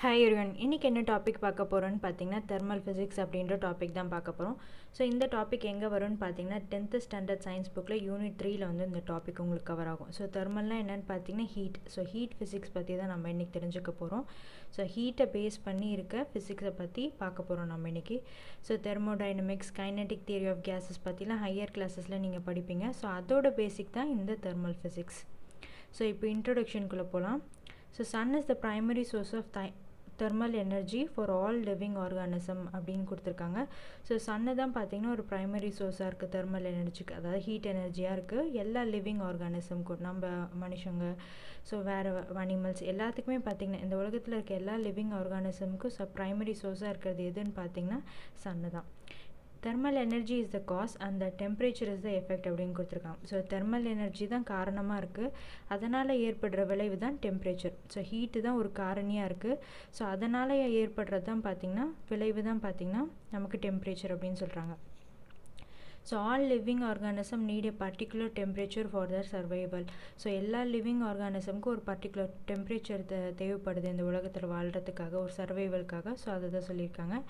Hi everyone, இன்றைக்கி என்ன topic பார்க்க போகிறோன்னு பார்த்தீங்கன்னா தெர்மல் ஃபிசிக்ஸ் அப்படின்ற டாபிக் தான் பார்க்க போகிறோம். ஸோ இந்த டாபிக் எங்கே வரும்னு பார்த்தீங்கன்னா 10th ஸ்டாண்டர்ட் சயின்ஸ் புக்கில் யூனிட் 3ல் வந்து இந்த டாபிக் உங்களுக்கு கவர் ஆகும். ஸோ தெர்மல்னால் என்னென்னு பார்த்தீங்கன்னா ஹீட். ஸோ ஹீட் ஃபிசிக்ஸ் பற்றி தான் நம்ம இன்றைக்கி தெரிஞ்சுக்க போகிறோம். ஸோ ஹீட்டை பேஸ் பண்ணி இருக்க ஃபிசிக்ஸை பற்றி பார்க்க போகிறோம் நம்ம இன்றைக்கி. So thermodynamics, kinetic theory of gases பற்றிலாம் ஹையர் கிளாஸஸில் நீங்கள் படிப்பீங்க. ஸோ அதோட பேசிக் தான் இந்த தெர்மல் ஃபிசிக்ஸ். ஸோ இப்போ இன்ட்ரொடக்ஷனுக்குள்ளே போகலாம். So sun is the primary source of thermal energy for all living organism அப்படின்னு கொடுத்துருக்காங்க. ஸோ சன்னு தான் பார்த்திங்கன்னா ஒரு ப்ரைமரி சோர்ஸாக இருக்குது தெர்மல் எனர்ஜிக்கு, அதாவது ஹீட் எனர்ஜியாக இருக்குது எல்லா லிவிங் ஆர்கானிசம்க்கும். நம்ம மனுஷங்க, ஸோ வேறு அனிமல்ஸ் எல்லாத்துக்குமே பார்த்திங்கன்னா இந்த உலகத்தில் இருக்க எல்லா லிவிங் ஆர்கானிசமுக்கும் ப்ரைமரி சோர்ஸாக இருக்கிறது எதுன்னு பார்த்திங்கன்னா சன்னு தான். Thermal energy is the cause and the temperature is the effect அப்படின்னு கொடுத்துருக்காங்க. ஸோ தெர்மல் எனர்ஜி தான் காரணமாக இருக்குது, அதனால் ஏற்படுற விளைவு தான் டெம்பரேச்சர். ஸோ ஹீட்டு தான் ஒரு காரணியாக இருக்குது. ஸோ அதனால் ஏற்படுறது தான் பார்த்திங்கன்னா விளைவு தான் பார்த்திங்கன்னா நமக்கு டெம்பரேச்சர் அப்படின்னு சொல்கிறாங்க. So all living organism need a particular temperature for their survival. So எல்லா லிவிங் ஆர்கானிசமுக்கும் ஒரு பர்டிகுலர் டெம்பரேச்சர் தேவைப்படுது இந்த உலகத்தில் வாழ்கிறதுக்காக, ஒரு சர்வைவலுக்காக. ஸோ அதை தான் சொல்லியிருக்காங்க.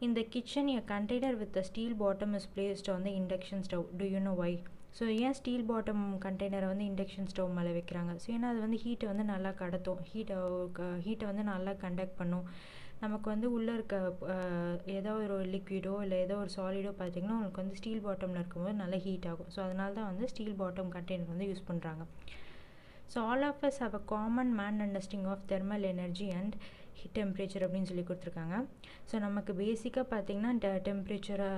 In the kitchen, a container with a steel bottom is placed on the induction stove. Do you know why? So ஏன் ஸ்டீல் பாட்டம் கண்டெய்னரை வந்து இண்டக்ஷன் ஸ்டவ் மேலே வைக்கிறாங்க? ஸோ ஏன்னா அது வந்து ஹீட்டை வந்து நல்லா கடத்தும், ஹீட்டை வந்து நல்லா கண்டக்ட் பண்ணும். நமக்கு வந்து உள்ளே இருக்க ஏதோ ஒரு லிக்விடோ இல்லை ஏதோ ஒரு சாலிடோ பார்த்திங்கன்னா உங்களுக்கு வந்து ஸ்டீல் பாட்டமில் இருக்கும்போது நல்லா ஹீட் ஆகும். ஸோ அதனால தான் வந்து ஸ்டீல் பாட்டம் கண்டெய்னர் வந்து யூஸ் பண்ணுறாங்க. So all of us have a common understanding of thermal energy and temperature அப்படின்னு சொல்லி கொடுத்துருக்காங்க. ஸோ நமக்கு பேசிக்காக பார்த்திங்கன்னா டெம்பரேச்சரை,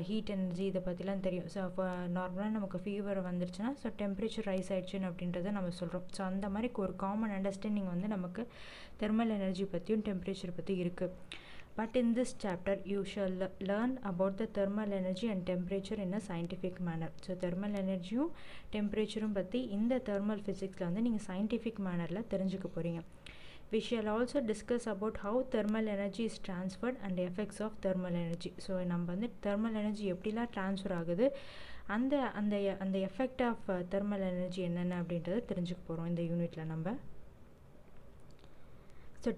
ஹீட் எனர்ஜி இதை பற்றிலாம் தெரியும். ஸோ அப்போ நார்மலாக நமக்கு ஃபீவர் வந்துருச்சுன்னா ஸோ டெம்பரேச்சர் ரைஸ் ஆகிடுச்சுன்னு அப்படின்றத நம்ம சொல்கிறோம். ஸோ அந்த மாதிரி ஒரு காமன் அண்டர்ஸ்டாண்டிங் வந்து நமக்கு தெர்மல் எனர்ஜி பற்றியும் டெம்பரேச்சர் பற்றி இருக்குது. But in this chapter, you shall learn about the thermal energy and temperature in a scientific manner. So thermal energy டெம்பரேச்சரும் பற்றி இந்த thermal physicsல வந்து நீங்கள் scientific mannerல தெரிஞ்சுக்க போகிறீங்க. We shall also discuss about how thermal energy is transferred and the effects of thermal energy. So நம்ம வந்து thermal energy எப்படிலாம் transfer ஆகுது, அந்த அந்த அந்த எஃபெக்ட் ஆஃப் thermal energy என்னென்ன அப்படின்றத தெரிஞ்சுக்க போகிறோம் இந்த யூனிட்டில் நம்ம. So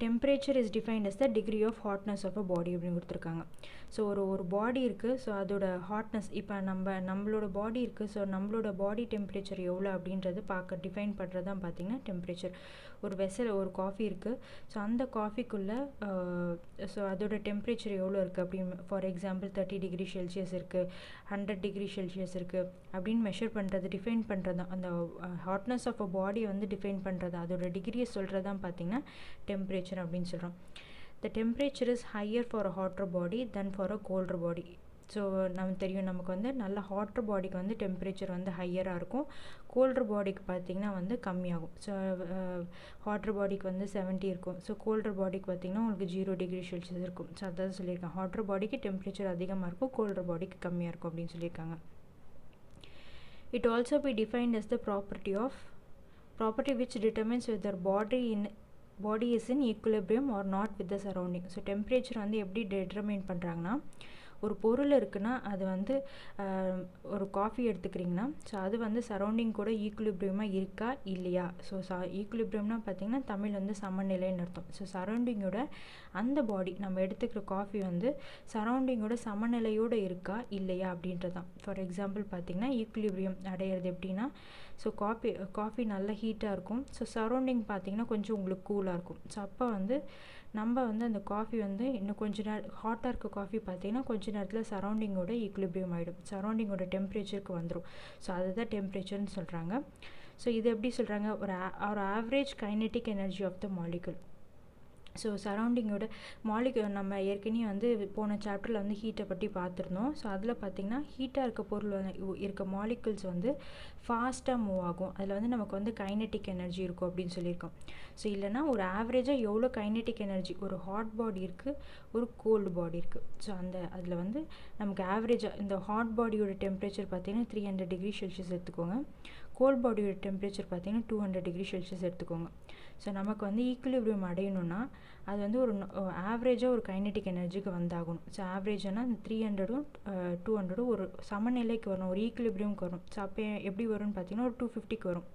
temperature is defined as the degree of hotness of a body அப்படின்னு கொடுத்துருக்காங்க. ஸோ ஒரு பாடி இருக்குது, ஸோ அதோட ஹாட்னஸ், இப்போ நம்மளோட பாடி இருக்குது, ஸோ நம்மளோட பாடி டெம்பரேச்சர் எவ்வளோ அப்படின்றது டிஃபைன் பண்ணுறது தான் பார்த்திங்கன்னா டெம்பரேச்சர். ஒரு ஒரு காஃபி இருக்குது, ஸோ அந்த காஃபிக்குள்ளே ஸோ அதோட டெம்பரேச்சர் எவ்வளோ இருக்குது அப்படின்னு, ஃபார் எக்ஸாம்பிள் 30 டிகிரி செல்சியஸ் இருக்குது, 100 டிகிரி செல்சியஸ் இருக்குது அப்படின்னு மெஷர் பண்ணுறது, டிஃபைன் பண்ணுறது தான் அந்த ஹாட்னஸ் ஆஃப் அ பாடியை வந்து டிஃபைன் பண்ணுறது, அதோட டிகிரியை சொல்கிறது தான் பார்த்திங்கன்னா டெம்பரேச்சர் அப்படின்னு சொல்கிறோம். The temperature is higher for a hotter body than for a colder body. So நமக்கு தெரியும், நமக்கு வந்து நல்ல ஹாட்டர் பாடிக்கு வந்து டெம்பரேச்சர் வந்து ஹையராக இருக்கும், கோல்டர் பாடிக்கு பார்த்திங்கன்னா வந்து கம்மியாகும். ஸோ ஹாட்டர் பாடிக்கு வந்து 70 இருக்கும், ஸோ கோல்டர் பாடிக்கு பார்த்திங்கன்னா உங்களுக்கு 0 டிகிரி செல்சியஸ் இருக்கும். ஸோ அதான் சொல்லியிருக்காங்க, ஹாட்டர் பாடிக்கு டெம்பரேச்சர் அதிகமாக இருக்கும், கோல்டர் பாடிக்கு கம்மியாக இருக்கும் அப்படின்னு சொல்லியிருக்காங்க. It also be defined as the property which determines whether body is in equilibrium or not with the surrounding. So temperature வந்து எப்படி டிட்டர்மைன் பண்ணுறாங்கன்னா, ஒரு பொருள் இருக்குன்னா அது வந்து ஒரு காஃபி எடுத்துக்கிறீங்கன்னா ஸோ அது வந்து சரௌண்டிங் கூட ஈக்குலிபிரியமாக இருக்கா இல்லையா. ஸோ ஈக்குலிபிரியம்னா பார்த்திங்கன்னா தமிழ் வந்து சமநிலைன்னு அர்த்தம். ஸோ சரௌண்டிங்கோட அந்த பாடி நம்ம எடுத்துக்கிற காஃபி வந்து சரௌண்டிங்கோட சமநிலையோடு இருக்கா இல்லையா அப்படின்றது தான். ஃபார் எக்ஸாம்பிள் பார்த்திங்கன்னா ஈக்குலிபிரியம் அடையிறது எப்படின்னா, ஸோ காஃபி நல்லா ஹீட்டாக இருக்கும், ஸோ சரௌண்டிங் பார்த்திங்கன்னா கொஞ்சம் உங்களுக்கு கூலாக இருக்கும். ஸோ அப்போ வந்து நம்ம வந்து அந்த காஃபி வந்து இன்னும் கொஞ்சம் நேரம் ஹாட்டாக இருக்க காஃபி பார்த்திங்கன்னா கொஞ்சம் நேரத்தில் சரௌண்டிங்கோட ஈக்குலிபிரியம் ஆகிடும், சரௌண்டிங்கோட டெம்பரேச்சருக்கு வந்துடும். ஸோ அதுதான் டெம்பரேச்சர்னு சொல்கிறாங்க. ஸோ இது எப்படி சொல்கிறாங்க, ஒரு average kinetic energy of the molecule. So சரௌண்டிங்கோட நம்ம ஏற்கனவே வந்து போன சாப்டரில் வந்து ஹீட்டை பற்றி பார்த்துருந்தோம். ஸோ அதில் பார்த்திங்கன்னா ஹீட்டாக இருக்க பொருள் இருக்க மாலிகுல்ஸ் வந்து ஃபாஸ்ட்டாக மூவ் ஆகும், அதில் வந்து நமக்கு வந்து கைனெட்டிக் எனர்ஜி இருக்கும் அப்படின்னு சொல்லியிருக்கோம். ஸோ இல்லைனா ஒரு ஆவரேஜாக எவ்வளோ கைனெட்டிக் எனர்ஜி, ஒரு ஹாட் பாடி இருக்குது, ஒரு கோல்டு பாடி இருக்குது. ஸோ அதில் வந்து நமக்கு ஆவரேஜாக இந்த ஹாட் பாடியோட டெம்பரேச்சர் பார்த்திங்கன்னா 300 டிகிரி செல்சியஸ் எடுத்துக்கோங்க, கோல்ட் பாடியோட டெம்பரேச்சர் பார்த்திங்கன்னா 200 டிகிரி செல்சியஸ் எடுத்துக்கோங்க. ஸோ நமக்கு வந்து ஈக்குலிபிரியம் அடையணும்னா அது வந்து ஒரு ஆவரேஜாக ஒரு கைனெட்டிக் எனர்ஜிக்கு வந்தாகணும். ஸோ ஆவரேஜானால் அந்த 300ம் 200ம் ஒரு சமநிலைக்கு வரணும், ஒரு ஈக்குலிபிரியம்க்கு வரும். ஸோ அப்போ எப்படி வரும்னு பார்த்திங்கன்னா ஒரு 250க்கு வரும்.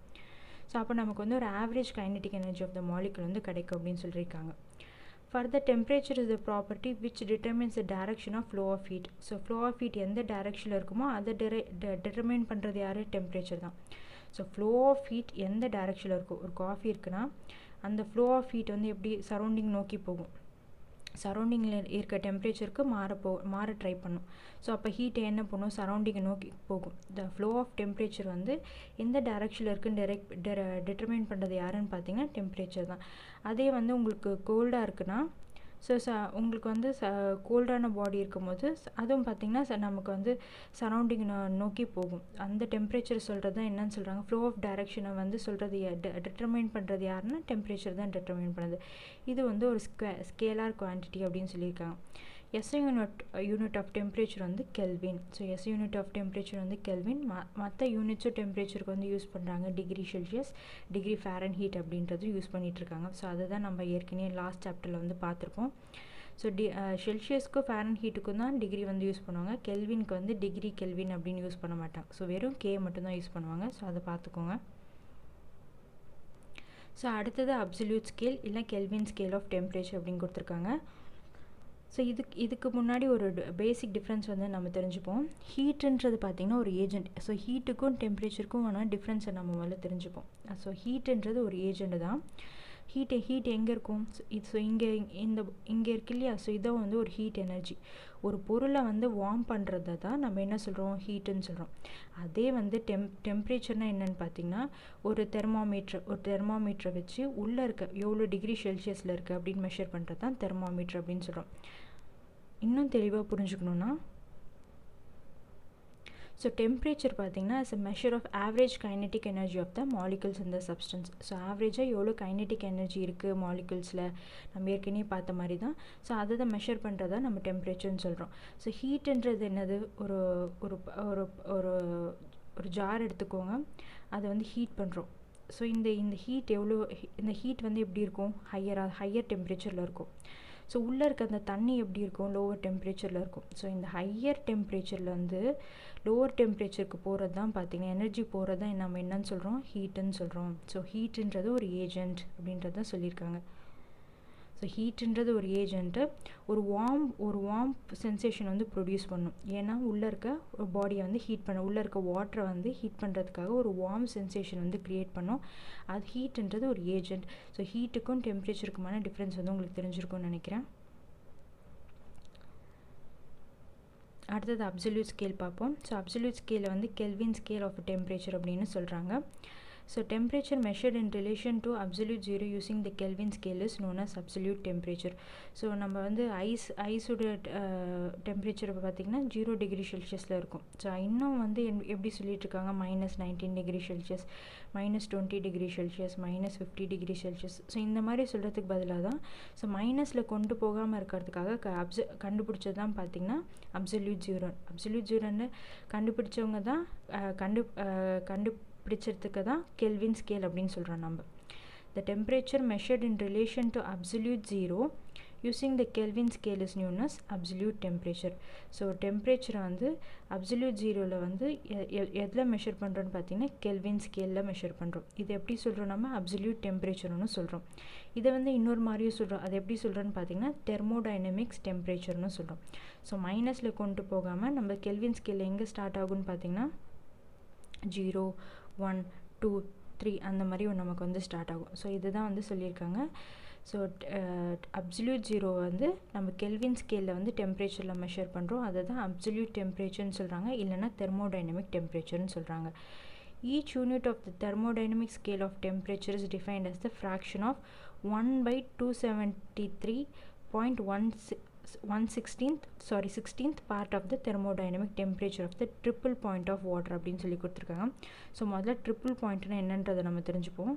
ஸோ அப்போ நமக்கு வந்து ஒரு average kinetic energy of the molecule வந்து கிடைக்கும் அப்படின்னு சொல்லியிருக்காங்க. For the temperature is the property which determines the direction of flow of heat. So flow of heat எந்த டைரக்ஷனில் இருக்குமோ அதை டிட்டர்மைன் பண்ணுறது யார்? டெம்பரேச்சர் தான். ஸோ flow of heat எந்த டைரக்ஷனில் இருக்கும், ஒரு காஃபி இருக்குன்னா அந்த flow of heat வந்து எப்படி சரௌண்டிங் நோக்கி போகும், சரௌண்டிங்கில் இருக்க டெம்பரேச்சருக்கு மாற ட்ரை பண்ணும். ஸோ அப்போ ஹீட் என்ன பண்ணும், சரௌண்டிங்கை நோக்கி போகும். த ஃப்ளோ ஆஃப் டெம்பரேச்சர் வந்து எந்த டைரக்ஷனில் இருக்குன்னு டிட்டர்மைன் பண்ணுறது யாருன்னு பார்த்தீங்கன்னா டெம்பரேச்சர் தான். அதே வந்து உங்களுக்கு கோல்டாக இருக்குன்னா ஸோ உங்களுக்கு வந்து கோல்டான பாடி இருக்கும்போது அதுவும் பார்த்திங்கன்னா நமக்கு வந்து சரௌண்டிங் நோக்கி போகும். அந்த டெம்பரேச்சர் சொல்கிறது தான் என்னன்னு சொல்கிறாங்க, ஃப்ளோ ஆஃப் டைரக்ஷனை வந்து சொல்கிறது டிட்டர்மைன் பண்ணுறது யாருன்னா டெம்பரேச்சர் தான் டிட்டர்மைன் பண்ணுது. இது வந்து ஒரு ஸ்கேலார் குவான்டிட்டி அப்படின்னு சொல்லியிருக்காங்க. SI யூனிட் ஆஃப் டெம்பரேச்சர் வந்து Kelvin. So SI unit of temperature வந்து கெல்வின். மற்ற யூனிட்ஸும் டெம்பரேச்சருக்கு வந்து யூஸ் பண்ணுறாங்க, டிகிரி செல்சியஸ், டிகிரி ஃபாரன்ஹீட் அப்படின்றது யூஸ் பண்ணிகிட்ருக்காங்க. ஸோ அதை தான் நம்ம ஏற்கனவே லாஸ்ட் சாப்டரில் வந்து பார்த்துருப்போம். ஸோ செல்சியஸ்க்கும் ஃபாரன்ஹீட்டுக்கும் தான் டிகிரி வந்து யூஸ் பண்ணுவாங்க. கெல்வினுக்கு வந்து டிகிரி கெல்வின் அப்படின்னு யூஸ் பண்ண மாட்டாங்க. ஸோ வெறும் K மட்டும்தான் யூஸ் பண்ணுவாங்க. ஸோ அதை பார்த்துக்கோங்க. ஸோ அடுத்தது அப்சல்யூட் ஸ்கேல் இல்லை கெல்வின் ஸ்கேல் ஆஃப் டெம்பரேச்சர் அப்படின்னு கொடுத்துருக்காங்க. ஸோ இதுக்கு முன்னாடி ஒரு பேசிக் டிஃப்ரென்ஸ் வந்து நம்ம தெரிஞ்சுப்போம். ஹீட்டுன்றது பார்த்திங்கன்னா ஒரு ஏஜெண்ட். ஸோ ஹீட்டுக்கும் டெம்பரேச்சருக்கும் வேணால் டிஃப்ரென்ஸை நம்ம முதல்ல தெரிஞ்சுப்போம். ஸோ ஹீட்டுன்றது ஒரு ஏஜெண்ட் தான். ஹீட் எங்கே இருக்கும், ஸோ இங்கே இருக்கு இல்லையா, ஸோ இதை வந்து ஒரு ஹீட் எனர்ஜி. ஒரு பொருளை வந்து வார்ம் பண்ணுறத தான் நம்ம என்ன சொல்கிறோம், ஹீட்டுன்னு சொல்கிறோம். அதே வந்து டெம்பரேச்சர்னால் என்னென்னு பார்த்திங்கன்னா ஒரு தெர்மாமீட்டரை வச்சு உள்ளே இருக்க எவ்வளோ டிகிரி செல்சியஸில் இருக்குது அப்படின்னு மெஷர் பண்ணுறது தான் தெர்மாமீட்டர் அப்படின்னு சொல்கிறோம். இன்னும் தெளிவாக புரிஞ்சுக்கணுன்னா, ஸோ டெம்பரேச்சர் பார்த்திங்கன்னா is a measure of average kinetic energy of the molecules in the substance. So ஆவரேஜாக எவ்வளோ கைனெட்டிக் எனர்ஜி இருக்குது மாலிகுல்ஸில் நம்ம ஏற்கனவே பார்த்த மாதிரி தான். ஸோ அதை தான் மெஷர் பண்ணுறதா நம்ம டெம்பரேச்சர்னு சொல்கிறோம். ஸோ ஹீட்டுன்றது என்னது, ஒரு ஒரு ஒரு ஒரு ஒரு ஜார் எடுத்துக்கோங்க, அதை வந்து ஹீட் பண்ணுறோம். ஸோ இந்த ஹீட் இந்த ஹீட் வந்து எப்படி இருக்கும், ஹையர் டெம்பரேச்சரில் இருக்கும். ஸோ உள்ளே இருக்க அந்த தண்ணி எப்படி இருக்கும், லோவர் டெம்பரேச்சரில் இருக்கும். ஸோ இந்த ஹையர் டெம்பரேச்சரில் வந்து லோவர் டெம்பரேச்சருக்கு போகிறது தான் பார்த்திங்கன்னா எனர்ஜி போகிறது தான் நம்ம என்னன்னு சொல்கிறோம், ஹீட்டுன்னு சொல்கிறோம். ஸோ ஹீட்டுன்றது ஒரு ஏஜெண்ட் அப்படின்றது தான் சொல்லியிருக்காங்க. ஸோ ஹீட்டுன்றது ஒரு ஏஜெண்ட்டு ஒரு வார்ம் சென்சேஷன் வந்து ப்ரொடியூஸ் பண்ணும். ஏன்னா உள்ளே இருக்க பாடியை வந்து ஹீட் பண்ண, உள்ளே இருக்க வாட்டரை வந்து ஹீட் பண்ணுறதுக்காக ஒரு வார்ம் சென்சேஷன் வந்து க்ரியேட் பண்ணும். அது ஹீட்டுன்றது ஒரு ஏஜெண்ட். ஸோ ஹீட்டுக்கும் டெம்பரேச்சருக்குமான டிஃப்ரென்ஸ் வந்து உங்களுக்கு தெரிஞ்சிருக்கும்னு நினைக்கிறேன். அடுத்தது அப்சல்யூட் ஸ்கேல் பார்ப்போம். ஸோ அப்சல்யூட் ஸ்கேலை வந்து கெல்வின் ஸ்கேல் ஆஃப் டெம்பரேச்சர் அப்படின்னு சொல்கிறாங்க. So temperature measured in relation to absolute zero using the Kelvin scale is known as absolute temperature. So நம்ம வந்து ஐஸோட டெம்பரேச்சர் பார்த்திங்கன்னா 0 டிகிரி செல்சியஸில் இருக்கும். ஸோ இன்னும் வந்து எப்படி சொல்லிகிட்ருக்காங்க, -19 degree Celsius, -20 degree Celsius, -50 degree Celsius. So இந்த மாதிரி சொல்கிறதுக்கு பதிலாக தான் ஸோ மைனஸில் கொண்டு போகாமல் இருக்கிறதுக்காக கண்டுபிடிச்சது தான் பார்த்திங்கன்னா அப்சல்யூட் ஜீரோன்னு கண்டுபிடிச்சவங்க தான் கண்டுபிடிச்சதுக்கு தான் கெல்வின் ஸ்கேல் அப்படின்னு சொல்கிறோம் நம்ம. The temperature measured in relation to absolute zero using the Kelvin scale is known as absolute temperature. So டெம்பரேச்சரை வந்து அப்சல்யூட் ஜீரோவில் வந்து எதில் மெஷர் பண்ணுறோன்னு பார்த்தீங்கன்னா கெல்வின் ஸ்கேலில் மெஷர் பண்ணுறோம். இது எப்படி சொல்கிறோம், நம்ம அப்சல்யூட் டெம்பரேச்சர்னு சொல்கிறோம். இதை வந்து இன்னொரு மாதிரியும் சொல்கிறோம். அது எப்படி சொல்கிறோன்னு பார்த்தீங்கன்னா தெர்மோடைனமிக்ஸ் டெம்பரேச்சர்னு சொல்கிறோம். ஸோ மைனஸில் கொண்டு போகாமல் நம்ம கெல்வின் ஸ்கேலில் எங்கே ஸ்டார்ட் ஆகுன்னு பார்த்தீங்கன்னா 0, 1, 2, 3 அந்த மாதிரி நமக்கு வந்து ஸ்டார்ட் ஆகும். ஸோ இதுதான் வந்து சொல்லியிருக்காங்க. ஸோ அப்சல்யூட் ஜீரோ வந்து நம்ம கெல்வின் ஸ்கேலில் வந்து டெம்பரேச்சரில் மெஷர் பண்ணுறோம். அதை தான் அப்சல்யூட் டெம்பரேச்சர்னு சொல்கிறாங்க, இல்லைனா தெர்மோடைனமிக் டெம்பரேச்சர்னு சொல்கிறாங்க. Each unit of the thermodynamic scale of temperature is defined as the fraction of 1/273.16th part of the thermodynamic temperature of the triple point of water அப்படின்னு சொல்லி கொடுத்துருக்காங்க. ஸோ முதல்ல ட்ரிப்பிள் பாயிண்ட்னா என்னன்றதை நம்ம தெரிஞ்சுப்போம்.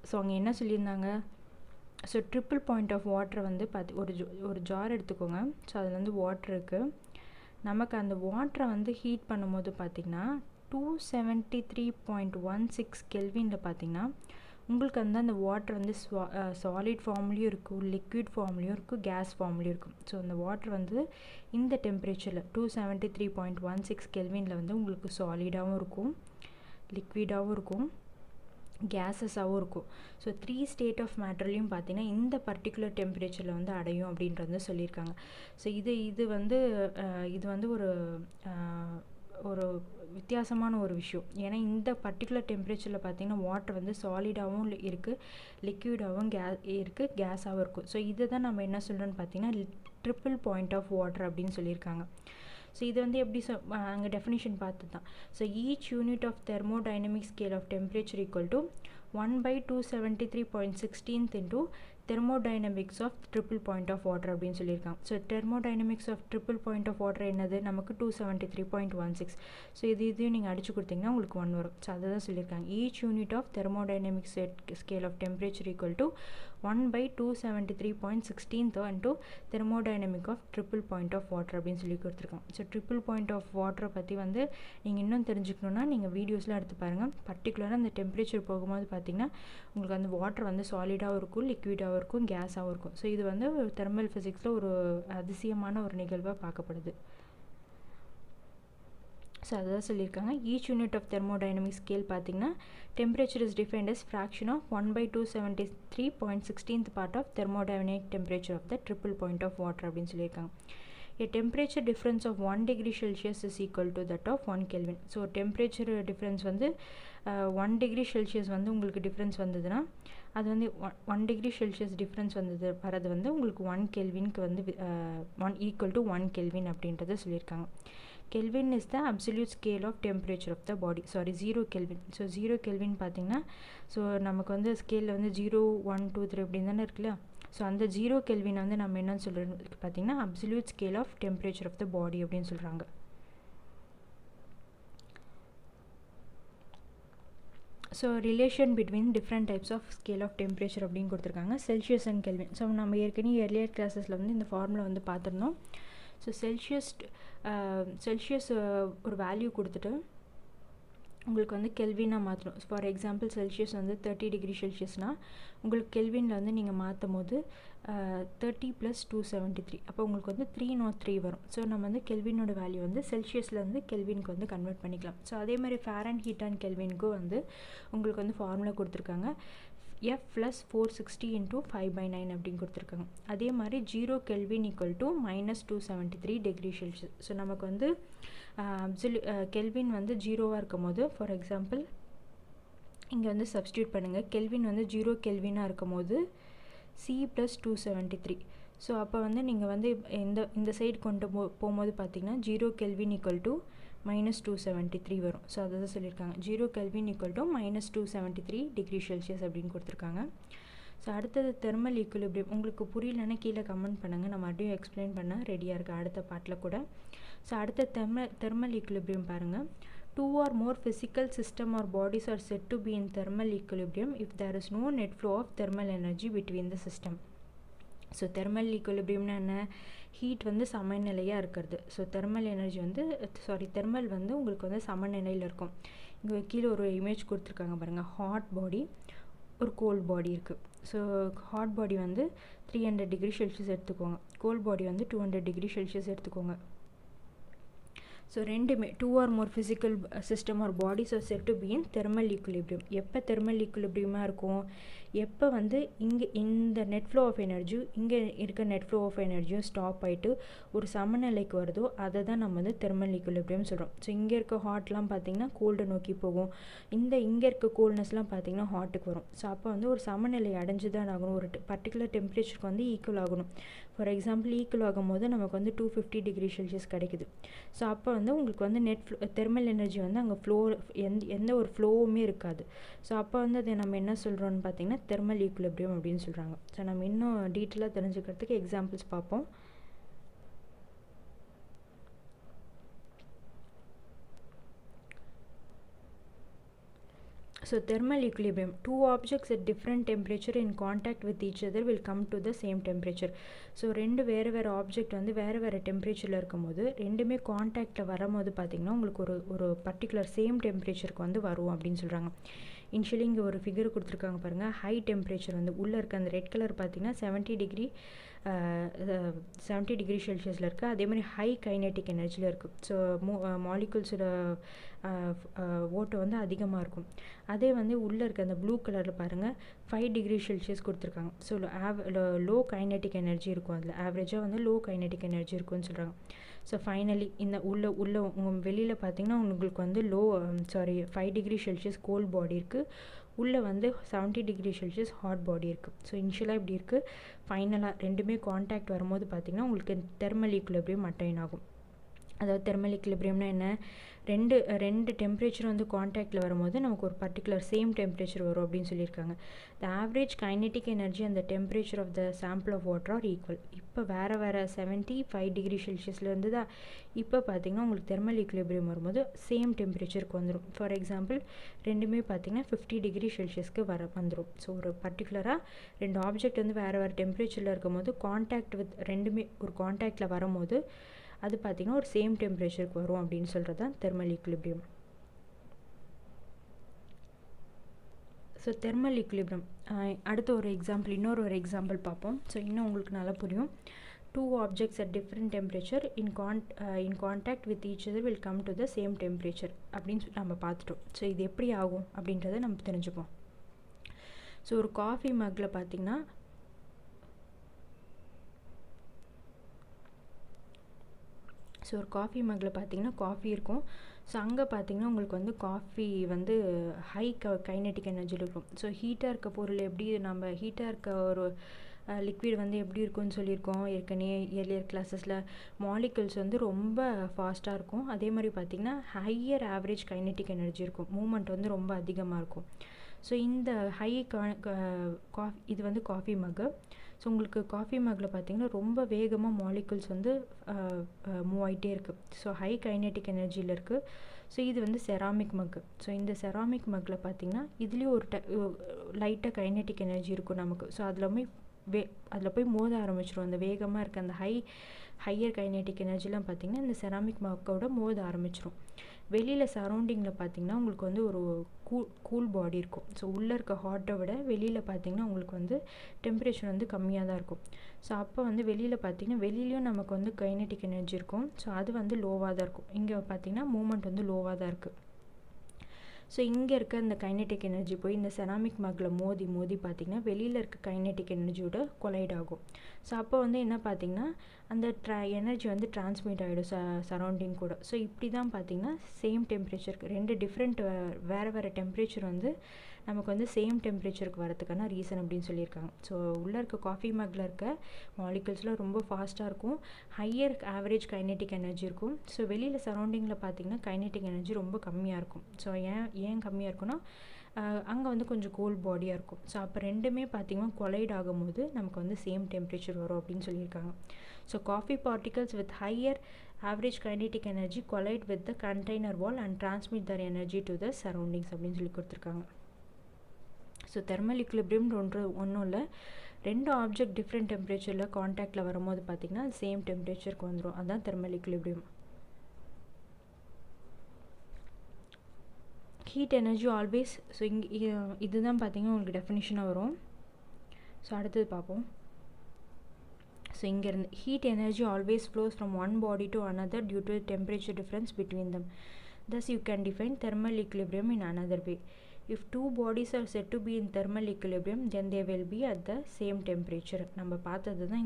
ஸோ அவங்க என்ன சொல்லியிருந்தாங்க, ஸோ ட்ரிப்பிள் பாயிண்ட் ஆஃப் வாட்டரை வந்து ஒரு ஜார் எடுத்துக்கோங்க. ஸோ அதில் வந்து வாட்டர் இருக்குது. நமக்கு அந்த வாட்டரை வந்து ஹீட் பண்ணும்போது பார்த்திங்கன்னா 273.16 கெல்வினில் பார்த்திங்கன்னா உங்களுக்கு வந்து அந்த வாட்டர் வந்து சாலிட் ஃபார்ம்லேயும் இருக்கும், லிக்விட் ஃபார்ம்லேயும் இருக்கும், கேஸ் ஃபார்ம்லேயும் இருக்கும். ஸோ அந்த வாட்டர் வந்து இந்த டெம்பரேச்சரில் 273.16 கெல்வினில் வந்து உங்களுக்கு சாலிடாகவும் இருக்கும், லிக்விடாகவும் இருக்கும், கேஸஸாகவும் இருக்கும். ஸோ 3 ஸ்டேட் ஆஃப் மேட்டர்லையும் பார்த்தீங்கன்னா இந்த பர்டிகுலர் டெம்பரேச்சரில் வந்து அடையும் அப்படின்றது வந்து சொல்லியிருக்காங்க. ஸோ இது வந்து ஒரு வித்தியாசமான ஒரு விஷயம். ஏன்னா இந்த பர்டிகுலர் டெம்பரேச்சரில் பார்த்தீங்கன்னா வாட்டர் வந்து சாலிடாகவும் இருக்குது, லிக்விடாகவும் இருக்குது, கேஸாகவும் இருக்கும். ஸோ இதை தான் நம்ம என்ன சொல்கிறோன்னு பார்த்தீங்கன்னா ட்ரிபிள் பாயிண்ட் ஆஃப் வாட்டர் அப்படின்னு சொல்லியிருக்காங்க. ஸோ இது வந்து எப்படி அங்கே டெஃபினிஷன் பார்த்து தான். So each unit of thermodynamic scale of temperature equal to 1/273.16 into thermodynamics of triple point of water அப்படின்னு சொல்லியிருக்காங்க. So thermodynamics of triple point of water என்னது, நமக்கு 273.16. ஸோ இதையும் நீங்கள் அடிச்சு கொடுத்தீங்கன்னா உங்களுக்கு 1 வரும். ஸோ அதை தான் சொல்லியிருக்காங்க. Each unit of thermodynamics scale of temperature equal to 1/273.16 into thermodynamic of triple point of water அப்படின்னு சொல்லி கொடுத்துருக்காங்க. ஸோ ட்ரிபிள் பாயிண்ட் ஆஃப் வாட்டரை பற்றி வந்து நீங்கள் இன்னும் தெரிஞ்சுக்கணுன்னா நீங்கள் வீடியோஸ்லாம் எடுத்து பாருங்கள். பர்டிகுலராக அந்த டெம்பரேச்சர் போகும்போது பார்த்தீங்கன்னா உங்களுக்கு அந்த வாட்டர் வந்து சாலிடாகவும் இருக்கும், லிக்விடாகவும் இருக்கும், கேஸாகவும் இருக்கும். ஸோ இது வந்து தெர்மல் ஃபிசிக்ஸில் ஒரு அதிசயமான ஒரு நிகழ்வாக பார்க்கப்படுது. ஸோ அதான் சொல்லியிருக்காங்க. Each unit of thermodynamic scale பார்த்தீங்கன்னா temperature is defined as fraction of 1/273.16th part of thermodynamic temperature of the triple point of water அப்படின்னு சொல்லியிருக்காங்க. A temperature difference of 1 degree Celsius is equal to that of 1 Kelvin. So temperature difference வந்து 1 degree Celsius வந்து உங்களுக்கு difference வந்ததுன்னா அது வந்து 1 degree Celsius difference வரது வந்து உங்களுக்கு 1 கெல்வினுக்கு வந்து ஈக்குவல் டு 1 கெல்வின் அப்படின்றத சொல்லியிருக்காங்க. Kelvin is the absolute scale of temperature of the body. 0 Kelvin. So 0 Kelvin பார்த்தீங்கன்னா ஸோ நமக்கு வந்து ஸ்கேலில் வந்து 0, 1, 2, 3 அப்படின்னு தானே இருக்குல்ல. ஸோ அந்த 0 Kelvin வந்து நம்ம என்னன்னு சொல்கிறோம் பார்த்தீங்கன்னா absolute scale of temperature of the body அப்படின்னு சொல்கிறாங்க. So relation between different types of scale of temperature அப்படின்னு கொடுத்துருக்காங்க. Celsius and kelvin. ஸோ நம்ம ஏற்கனவே earlier கிளாஸஸில் வந்து இந்த ஃபார்முலா வந்து பார்த்துருந்தோம். ஸோ செல்சியஸ் ஒரு வேல்யூ கொடுத்துட்டு உங்களுக்கு வந்து கெல்வினாக மாற்றணும். ஃபார் எக்ஸாம்பிள் செல்சியஸ் வந்து 30 டிகிரி செல்சியஸ்னால் உங்களுக்கு கெல்வினில் வந்து நீங்கள் மாற்றும் போது 30 + 273 அப்போ உங்களுக்கு வந்து 303 வரும். ஸோ நம்ம வந்து கெல்வினோட வேல்யூ வந்து செல்சியஸ்லேருந்து கெல்வினுக்கு வந்து கன்வெர்ட் பண்ணிக்கலாம். ஸோ அதே மாதிரி ஃபாரன்ஹீட் அண்ட் கெல்வினுக்கும் வந்து உங்களுக்கு வந்து ஃபார்முலா கொடுத்துருக்காங்க. F + 460 × 5/9 அப்படின்னு கொடுத்துருக்காங்க. அதே மாதிரி 0 Kelvin = -273 டிகிரி செல்சியஸ். ஸோ நமக்கு வந்து கெல்வின் வந்து 0வாக இருக்கும் போது ஃபார் எக்ஸாம்பிள் இங்கே வந்து சப்ஸ்டியூட் பண்ணுங்கள். கெல்வின் வந்து 0 கெல்வினாக இருக்கும் போது C + 273. ஸோ அப்போ வந்து நீங்கள் வந்து இந்த சைடு கொண்டு போகும்போது பார்த்தீங்கன்னா 0 Kelvin = -273 வரும். ஸோ அதை தான் சொல்லியிருக்காங்க. 0 Kelvin = -273 டிகிரி செல்சியஸ் அப்படின்னு கொடுத்துருக்காங்க. ஸோ அடுத்தது தெர்மல் ஈக்குலிபிரியம். உங்களுக்கு புரியலன்னா கீழே கமெண்ட் பண்ணுங்கள், நான் மறுபடியும் எக்ஸ்பிளைன் பண்ண ரெடியாக இருக்குது அடுத்த பார்ட்டில் கூட. ஸோ அடுத்த தெர்மல் ஈக்குலிபிரியம் பாருங்கள். 2 or more physical system or bodies are said to be in thermal equilibrium if there is no net flow of thermal energy between the system. So thermal ஈக்குலிபிரியம்னா என்ன, ஹீட் வந்து சமநிலையாக இருக்கிறது. So thermal வந்து உங்களுக்கு வந்து சமநிலையில் இருக்கும். இங்கே கீழே ஒரு இமேஜ் கொடுத்துருக்காங்க பாருங்கள். ஹாட் பாடி, ஒரு கோல்ட் பாடி இருக்குது. ஸோ ஹாட் பாடி வந்து 300 டிகிரி செல்சியஸ் எடுத்துக்கோங்க, கோல்ட் பாடி வந்து 200 டிகிரி செல்சியஸ் எடுத்துக்கோங்க. ஸோ ரெண்டுமே 2 or more physical system or bodies are said to be in thermal equilibrium. எப்போ தெர்மல் ஈக்குலிபிரியமாக இருக்கும், எப்போ வந்து இங்கே இந்த நெட் ஃப்ளோ ஆஃப் எனர்ஜி இங்கே இருக்க நெட் ஃப்ளோ ஆஃப் எனர்ஜியும் ஸ்டாப் ஆகிட்டு ஒரு சமநிலைக்கு வருதோ அதை தான் நம்ம வந்து தெர்மல் ஈக்குலிபிரியம் சொல்கிறோம். ஸோ இங்கே இருக்க ஹாட்லாம் பார்த்திங்கன்னா கோல்டை நோக்கி போகும், இங்கே இருக்க கோல்ட்னஸ்லாம் பார்த்திங்கன்னா ஹாட்டுக்கு வரும். ஸோ அப்போ வந்து ஒரு சமநிலை அடைஞ்சு தான் ஆகணும், ஒரு பர்டிகுலர் டெம்பரேச்சருக்கு வந்து ஈக்குவல் ஆகணும். ஃபார் எக்ஸாம்பிள் ஈக்குவல் ஆகும் போது நமக்கு வந்து 250 டிகிரி செல்சியஸ் கிடைக்குது. ஸோ அப்போ வந்து உங்களுக்கு வந்து தெர்மல் எனர்ஜி வந்து அங்கே ஃப்ளோ எந்த ஒரு ஃப்ளோவுமே இருக்காது. ஸோ அப்போ வந்து அதை நம்ம என்ன சொல்கிறோன்னு பார்த்தீங்கன்னா தெர்மல் ஈக்குலிபிரியம் அப்படின்னு சொல்கிறாங்க. ஸோ நம்ம இன்னும் டீட்டெயிலாக தெரிஞ்சுக்கிறதுக்கு எக்ஸாம்பிள்ஸ் பார்ப்போம். So thermal equilibrium, 2 objects at different temperature in contact with each other will come to the same temperature. So வேறு ஆப்ஜெக்ட் வந்து வேறு டெம்பரேச்சரில் இருக்கும்போது ரெண்டுமே காண்டாக்டில் வரும்போது பார்த்திங்கன்னா உங்களுக்கு ஒரு பர்டிகுலர் சேம் டெம்பரேச்சருக்கு வந்து வரும் அப்படின்னு சொல்கிறாங்க. இனிஷியலி இங்கே ஒரு ஃபிகர் கொடுத்துருக்காங்க பாருங்கள். ஹை டெம்பரேச்சர் வந்து உள்ளே இருக்க அந்த ரெட் கலர் பார்த்திங்கன்னா 70 டிகிரி செல்சியஸில் இருக்குது. அதே மாதிரி ஹை கைனெட்டிக் எனர்ஜியில் இருக்குது. ஸோ மாலிகுல்ஸோட ஓட்டம் வந்து அதிகமாக இருக்கும். அதே வந்து உள்ளே இருக்க அந்த ப்ளூ கலரில் பாருங்கள் 5 டிகிரி செல்சியஸ் கொடுத்துருக்காங்க. ஸோ லோ கைனெட்டிக் எனர்ஜி இருக்கும். அதில் ஆவரேஜாக வந்து லோ கைனெட்டிக் எனர்ஜி இருக்கும்னு சொல்கிறாங்க. ஸோ ஃபைனலி இந்த உள்ள உங்கள் வெளியில் பார்த்தீங்கன்னா உங்களுக்கு வந்து 5 டிகிரி செல்சியஸ் கோல்ட் பாடி இருக்குது. உள்ளே வந்து 70 டிகிரி செல்சியஸ் ஹாட் பாடி இருக்குது. ஸோ இனிஷியலாக இப்படி இருக்குது. ஃபைனலாக ரெண்டுமே காண்டாக்ட் வரும்போது பார்த்திங்கன்னா உங்களுக்கு தெர்மல் ஈக்குலிபிரியம் அட்டைன் ஆகும். அதாவது தெர்மல் ஈக்குலிபிரியம்னா என்ன, ரெண்டு டெம்பரேச்சர் வந்து காண்டாக்டில் வரும்போது நமக்கு ஒரு பர்டிகுலர் சேம் டெம்பரேச்சர் வரும் அப்படின்னு சொல்லியிருக்காங்க. த ஆவரேஜ் கைனெட்டிக் எனர்ஜி அந்த temperature of the sample of water are equal. இப்போ வேறு 75 டிகிரி செல்சியஸ்லேருந்து தான் இப்போ பார்த்திங்கன்னா உங்களுக்கு தெர்மல் ஈக்குலிபிரியம் வரும்போது சேம் டெம்பரேச்சருக்கு வந்துடும். ஃபார் எக்ஸாம்பிள் ரெண்டுமே பார்த்திங்கன்னா 50 டிகிரி செல்சியஸ்க்கு வந்துடும். ஸோ ஒரு பர்டிகுலராக ரெண்டு ஆப்ஜெக்ட் வந்து வேறு டெம்பரேச்சரில் இருக்கும் போது காண்டாக்ட் வித் ரெண்டுமே ஒரு காண்டாக்டில் வரும்போது அது பார்த்திங்கன்னா ஒரு சேம் டெம்பரேச்சருக்கு வரும் அப்படின்னு சொல்கிறது தான் thermal equilibrium. So thermal equilibrium அடுத்த இன்னொரு எக்ஸாம்பிள் பார்ப்போம். ஸோ இன்னும் உங்களுக்கு நல்லா புரியும். 2 objects at different temperature in contact with each other will come to the same temperature அப்படின்னு நம்ம பார்த்துட்டோம். ஸோ இது எப்படி ஆகும் அப்படின்றத நம்ம தெரிஞ்சுப்போம். ஸோ ஒரு காஃபி மக்கில் பார்த்திங்கன்னா காஃபி இருக்கும். ஸோ அங்கே பார்த்திங்கன்னா உங்களுக்கு வந்து காஃபி வந்து ஹை கைனெட்டிக் எனர்ஜியில் இருக்கும். ஸோ ஹீட்டாக இருக்க பொருள் எப்படி நம்ம ஹீட்டாக இருக்க ஒரு லிக்விட் வந்து எப்படி இருக்கும்னு சொல்லியிருக்கோம் ஏற்கனவே ஏர்லியர் கிளாஸஸில். மாலிகுல்ஸ் வந்து ரொம்ப ஃபாஸ்ட்டாக இருக்கும். அதே மாதிரி பார்த்திங்கன்னா ஹையர் ஆவரேஜ் கைனெட்டிக் எனர்ஜி இருக்கும். மூமெண்ட் வந்து ரொம்ப அதிகமாக இருக்கும். ஸோ இந்த இது வந்து காஃபி மக்கு. ஸோ உங்களுக்கு காஃபி மக்கில் பார்த்திங்கன்னா ரொம்ப வேகமாக மாலிகுல்ஸ் வந்து மூவ் ஆகிட்டே இருக்குது. ஸோ ஹை கைனெட்டிக் எனர்ஜியில் இருக்குது. ஸோ இது வந்து செராமிக் மக்கு. ஸோ இந்த செராமிக் மக்கில் பார்த்திங்கன்னா இதுலேயும் ஒரு லைட்டாக கைனெட்டிக் எனர்ஜி இருக்கும் நமக்கு. ஸோ அதில் போய் மோத ஆரம்பிச்சிடும். அந்த வேகமாக இருக்க அந்த ஹையர் கைனெட்டிக் எனர்ஜிலாம் பார்த்திங்கன்னா இந்த செராமிக் மக்கோட மோத ஆரம்பிச்சிடும். வெளியில் சரௌண்டிங்கில் பார்த்திங்கன்னா உங்களுக்கு வந்து ஒரு கூல் பாடி இருக்கும். ஸோ உள்ளே இருக்க ஹாட்டை விட வெளியில் பார்த்திங்கன்னா உங்களுக்கு வந்து டெம்பரேச்சர் வந்து கம்மியாக தான் இருக்கும். ஸோ அப்போ வந்து வெளியில் பார்த்திங்கன்னா வெளியிலையும் நமக்கு வந்து கைனெட்டிக் எனர்ஜி இருக்கும். ஸோ அது வந்து லோவாக தான் இருக்கும். இங்கே பார்த்திங்கன்னா மூமெண்ட் வந்து லோவாக தான் இருக்குது. ஸோ இங்கே இருக்க இந்த கைனெட்டிக் எனர்ஜி போய் இந்த செராமிக் மக்கில் மோதி பார்த்திங்கன்னா வெளியில் இருக்க கைனெட்டிக் எனர்ஜியோட கொலைட் ஆகும். ஸோ அப்போ வந்து என்ன பார்த்திங்கன்னா அந்த எனர்ஜி வந்து டிரான்ஸ்மிட் ஆகிடும் சரௌண்டிங் கூட. ஸோ இப்படி தான் பார்த்திங்கன்னா சேம் டெம்பரேச்சருக்கு ரெண்டு டிஃப்ரெண்ட் வேறு டெம்பரேச்சர் வந்து நமக்கு வந்து சேம் டெம்பரேச்சருக்கு வரதுக்கான ரீசன் அப்படின்னு சொல்லியிருக்காங்க. ஸோ உள்ளே இருக்க காஃபி மக்கில் இருக்க மாலிகுல்ஸ்லாம் ரொம்ப ஃபாஸ்ட்டாக இருக்கும். ஹையர் ஆவரேஜ் கைனெட்டிக் எனர்ஜி இருக்கும். ஸோ வெளியில் சரௌண்டிங்கில் பார்த்திங்கன்னா கைனெட்டிக் எனர்ஜி ரொம்ப கம்மியாக இருக்கும். ஸோ ஏன் கம்மியாக இருக்குன்னா அங்கே வந்து கொஞ்சம் கோல்ட் பாடியாக இருக்கும். ஸோ அப்போ ரெண்டுமே பார்த்திங்கன்னா கொலைட் ஆகும்போது நமக்கு வந்து சேம் டெம்பரேச்சர் வரும் அப்படின்னு சொல்லியிருக்காங்க. So coffee particles with higher average kinetic energy collide with the container wall and transmit their energy to the surroundings அப்படின்னு சொல்லி கொடுத்துருக்காங்க. ஸோ தெர்மல் ஈக்குலிபிரியம் ஒன்றும் இல்லை, ரெண்டு ஆப்ஜெக்ட் டிஃப்ரெண்ட் டெம்பரேச்சரில் காண்டாக்டில் வரும்போது பார்த்திங்கன்னா சேம் டெம்பரேச்சருக்கு வந்துடும். அதுதான் thermal equilibrium. Heat energy always. So இதுதான் பார்த்திங்கன்னா உங்களுக்கு டெஃபினிஷனாக வரும். ஸோ அடுத்தது பார்ப்போம். ஸோ இங்கேருந்து heat energy always flows from one body to another due to temperature difference between them. Thus you can define thermal equilibrium in another way. If two bodies are said to be in thermal equilibrium, then they will be at the same temperature. நம்ம பார்த்தது தான்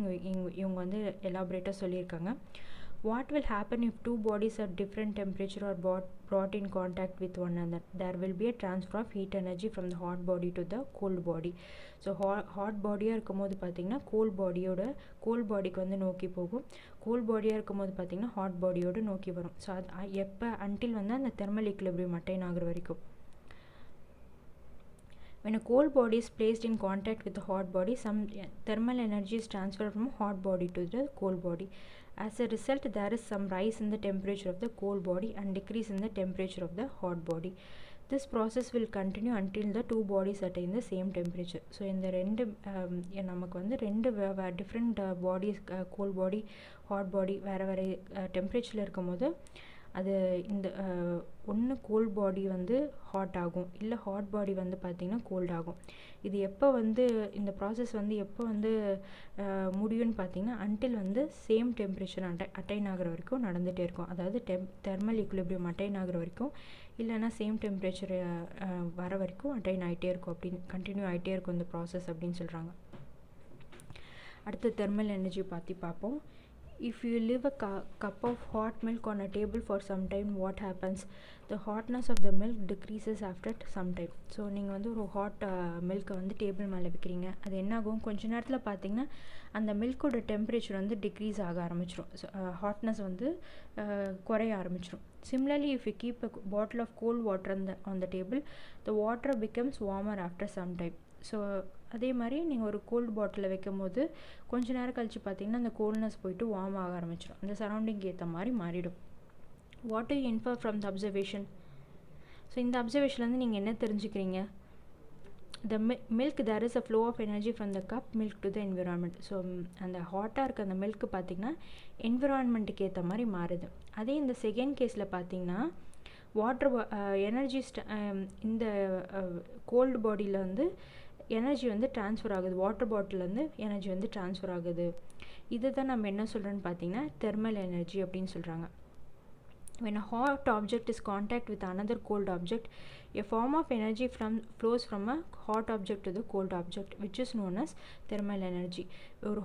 இவங்க வந்து எலாபரேட்டாக சொல்லியிருக்காங்க. What will happen if two bodies at different temperature are brought in contact with one another? There will be a transfer of heat energy from the hot body to the cold body. So hot பாடியாக இருக்கும் போது பார்த்திங்கன்னா gold பாடிக்கு வந்து நோக்கி போகும். Gold பாடியாக இருக்கும் போது பார்த்திங்கன்னா ஹாட் பாடியோடு நோக்கி வரும். ஸோ அது எப்போ அன்டில் வந்து அந்த தெர்மல் ஈக்குலிபிரியம் அட்டைன் ஆகிற வரைக்கும். When a cold body is placed in contact with a hot body, some thermal energy is transferred from hot body to the cold body. As a result, there is some rise in the temperature of the cold body and decrease in the temperature of the hot body. This process will continue until the two bodies attain the same temperature. So இந்த ரெண்டு நமக்கு வந்து ரெண்டு different bodies gold பாடி hot பாடி வேறு டெம்பரேச்சரில் இருக்கும் போது அது இந்த ஒன்று கோல்ட் பாடி வந்து ஹாட் ஆகும், இல்லை ஹாட் பாடி வந்து பார்த்திங்கன்னா கோல்ட் ஆகும். இது எப்போ வந்து இந்த ப்ராசஸ் வந்து எப்போ வந்து முடியும்னு பார்த்திங்கன்னா அன்டில் வந்து சேம் டெம்பரேச்சர் அட்டைன் ஆகிற வரைக்கும் நடந்துகிட்டே இருக்கும். அதாவது தெர்மல் ஈக்குலிபிரியம் அட்டைன் ஆகிற வரைக்கும், இல்லைன்னா சேம் டெம்பரேச்சர் வர வரைக்கும் அட்டைன் ஆகிட்டே இருக்கும், அப்படின்னு கண்டினியூ ஆகிட்டே இருக்கும் இந்த ப்ராசஸ் அப்படின்னு சொல்கிறாங்க. அடுத்து தெர்மல் எனர்ஜி பற்றி பார்ப்போம். If you leave a cup of hot milk on a table for some time, what happens? The hotness of the milk decreases after some time. So நீங்கள் வந்து ஒரு ஹாட் மில்க்கை வந்து டேபிள் மேலே வைக்கிறீங்க, அது என்ன ஆகும், கொஞ்ச நேரத்தில் பார்த்தீங்கன்னா அந்த மில்கோட டெம்பரேச்சர் வந்து டிக்ரீஸ் ஆக ஆரம்பிச்சிடும், ஹாட்னஸ் வந்து குறைய ஆரம்பிச்சிடும். Similarly, if you keep a bottle of cold water on the table, the water becomes warmer after some time. So அதே மாதிரி நீங்கள் ஒரு கோல்டு பாட்டிலில் வைக்கும் போது கொஞ்ச நேரம் கழித்து பார்த்தீங்கன்னா அந்த கோல்ட்னஸ் போயிட்டு வார்ம் ஆக ஆரம்பிச்சிடும், அந்த சரௌண்டிங்க்கு ஏற்ற மாதிரி மாறிடும். What to infer from the observation? So இந்த அப்சர்வேஷன்லேருந்து நீங்கள் என்ன தெரிஞ்சுக்கிறீங்க? The milk there is a flow of energy from the cup milk to the environment. So அந்த ஹாட்டாக இருக்க அந்த மில்க்கு பார்த்திங்கன்னா என்விரான்மெண்ட்டுக்கு ஏற்ற மாதிரி மாறுது. அதே இந்த செகண்ட் கேஸில் பார்த்திங்கன்னா வாட்டர் எனர்ஜி இந்த கோல்டு பாடியில் வந்து எனர்ஜி வந்து ட்ரான்ஸ்ஃபர் ஆகுது, வாட்டர் பாட்டிலேருந்து எனர்ஜி வந்து ட்ரான்ஸ்ஃபர் ஆகுது. இதை தான் நம்ம என்ன சொல்கிறோன்னு பார்த்தீங்கன்னா தெர்மல் எனர்ஜி அப்படின்னு சொல்கிறாங்க. When a hot object is contact with another cold object, a form of energy flows from a hot object to the cold object, which is known as thermal energy. ஒரு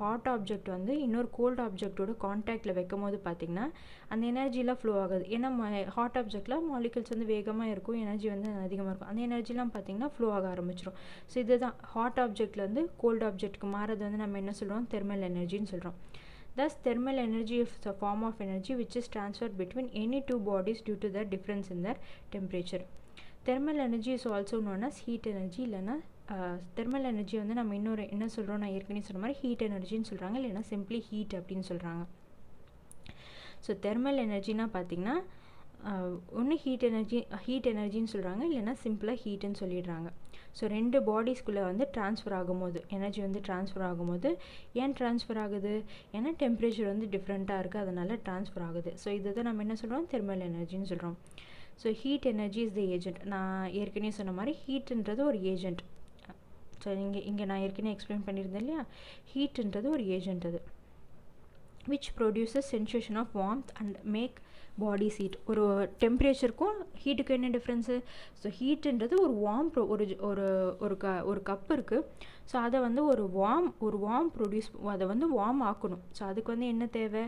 hot object வந்து இன்னொரு gold ஆப்ஜெக்டோட கான்டாக்டில் வைக்கும் போது பார்த்திங்கன்னா அந்த எனர்ஜிலாம் flow ஆகுது. ஏன்னா hot ஆப்ஜெக்டில் molecules வந்து வேகமாக இருக்கும், எனர்ஜி வந்து அதிகமாக இருக்கும், அந்த எனர்ஜிலாம் பார்த்திங்கன்னா ஃப்ளோ ஆக ஆரம்பிச்சிடும். ஸோ இதுதான் ஹாட் ஆப்ஜெக்ட்லேருந்து கோல்ட் ஆப்ஜெக்ட்டுக்கு மாறது வந்து நம்ம என்ன சொல்கிறோம், தெர்மல் எனர்ஜின்னு சொல்கிறோம். Thus, thermal energy is a form of energy which is transferred between any two bodies due to the difference in their temperature. Thermal energy is also known as heat energy. இல்லைனா thermal energy வந்து நம்ம இன்னொரு என்ன சொல்கிறோம், நான் ஏற்கனவே சொன்ன மாதிரி ஹீட் எனர்ஜின்னு சொல்கிறாங்க, இல்லைனா சிம்பிளி ஹீட் அப்படின்னு சொல்கிறாங்க. ஸோ தெர்மல் எனர்ஜினா பார்த்திங்கன்னா ஒன்று ஹீட் எனர்ஜின்னு சொல்கிறாங்க, இல்லைனா சிம்பிளாக ஹீட்டுன்னு சொல்லிடுறாங்க. ஸோ ரெண்டு பாடிஸ்குள்ளே வந்து ட்ரான்ஸ்ஃபர் ஆகும்போது எனர்ஜி வந்து ட்ரான்ஸ்ஃபர் ஆகும்போது ஏன் ட்ரான்ஸ்ஃபர் ஆகுது, ஏன்னா டெம்பரேச்சர் வந்து டிஃப்ரெண்ட்டாக இருக்குது, அதனால் ட்ரான்ஸ்ஃபர் ஆகுது. ஸோ இதை தான் நம்ம என்ன சொல்கிறோம், தெர்மல் எனர்ஜின்னு சொல்கிறோம். So heat energy is the agent. நான் ஏற்கனவே சொன்ன மாதிரி ஹீட்டுன்றது ஒரு ஏஜென்ட். ஸோ இங்கே நான் ஏற்கனவே எக்ஸ்பிளைன் பண்ணியிருந்தேன் இல்லையா, ஹீட்டுன்றது ஒரு ஏஜென்ட், அது which produces sensation of warmth and make bodies heat. ஒரு டெம்பரேச்சருக்கும் ஹீட்டுக்கும் என்ன டிஃப்ரென்ஸு? ஸோ ஹீட்டுன்றது ஒரு வார்ம் ஒரு கப் இருக்குது, ஸோ அதை வந்து ஒரு வார்ம் ப்ரொடியூஸ், அதை வந்து வார்ம் ஆக்கணும். ஸோ அதுக்கு வந்து என்ன தேவை,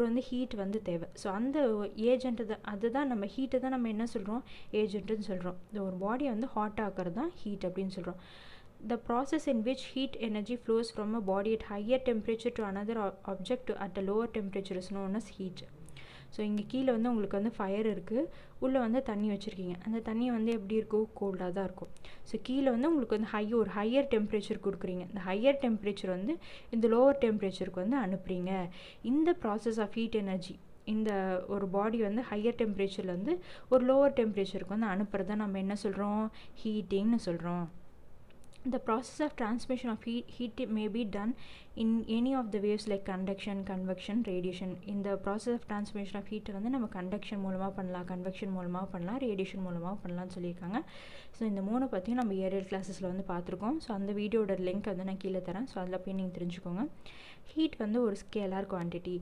வந்து ஹீட் வந்து தேவை. ஸோ அந்த ஏஜென்ட்டு தான், அதுதான் நம்ம ஹீட்டை தான் நம்ம என்ன சொல்கிறோம், ஏஜென்ட்டுன்னு சொல்கிறோம். இந்த ஒரு பாடியை வந்து ஹாட் ஆக்கிறது தான் ஹீட் அப்படின்னு சொல்கிறோம். The process in which heat energy flows from a body at higher temperature to another object at a lower temperature is known as heat. So இங்கே கீழே வந்து உங்களுக்கு வந்து ஃபயர் இருக்குது, உள்ளே வந்து தண்ணி வச்சுருக்கீங்க, அந்த தண்ணி வந்து எப்படி இருக்கும், கோல்டாக தான் இருக்கும். ஸோ கீழே வந்து உங்களுக்கு வந்து ஒரு ஹையர் டெம்பரேச்சர் கொடுக்குறீங்க, இந்த ஹையர் டெம்பரேச்சர் வந்து இந்த லோவர் டெம்பரேச்சருக்கு வந்து அனுப்புகிறீங்க. இந்த ப்ராசஸ் ஆஃப் ஹீட் எனர்ஜி, இந்த ஒரு பாடி வந்து ஹையர் டெம்பரேச்சரில் வந்து ஒரு லோவர் டெம்பரேச்சருக்கு வந்து அனுப்புறத நம்ம என்ன சொல்கிறோம், ஹீட்டிங்னு சொல்கிறோம். The process of transmission of heat may be done in any of the waves like conduction, convection, radiation. In the process of transmission of heat வந்து நம்ம கண்டக்ஷன் மூலமாக பண்ணலாம், கன்வெக்ஷன் மூலமாக பண்ணலாம், ரேடியேஷன் மூலமாக பண்ணலாம்னு சொல்லியிருக்காங்க. ஸோ இந்த மூணு பற்றியும் நம்ம ஏரியல் கிளாஸஸில் வந்து பார்த்துருக்கோம். ஸோ அந்த வீடியோட லிங்க் வந்து நான் கீழே தரேன், ஸோ அதில் போய் நீங்கள் தெரிஞ்சுக்கோங்க. ஹீட் வந்து ஒரு scalar quantity.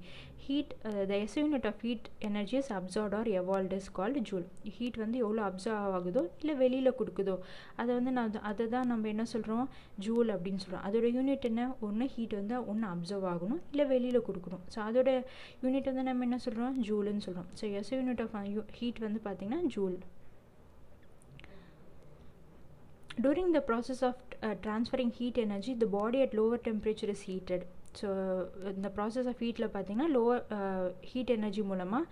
Heat the SI unit of heat energy is absorbed or evolved is called joule. Heat வந்து எவ்வளோ அப்சர்வ் ஆகுதோ இல்லை வெளியில் கொடுக்குதோ அதை வந்து அதை தான் நம்ம என்ன சொல்கிறோம், ஜூல் அப்படின்னு சொல்கிறோம். அதோட யூனிட் என்ன, ஒன்று ஹீட் வந்து ஒன்று அப்சர்வ் ஆகணும் இல்லை வெளியில் கொடுக்கணும். ஸோ அதோட யூனிட் வந்து நம்ம என்ன சொல்கிறோம், ஜூலுன்னு சொல்கிறோம். So SI unit of heat வந்து பார்த்திங்கன்னா joule. During the process of transferring heat energy, the body at lower temperature is heated. So இந்த ப்ராசஸ் ஆஃப் ஹீட்டில் பார்த்திங்கன்னா லோவர் ஹீட் எனர்ஜி மூலமாக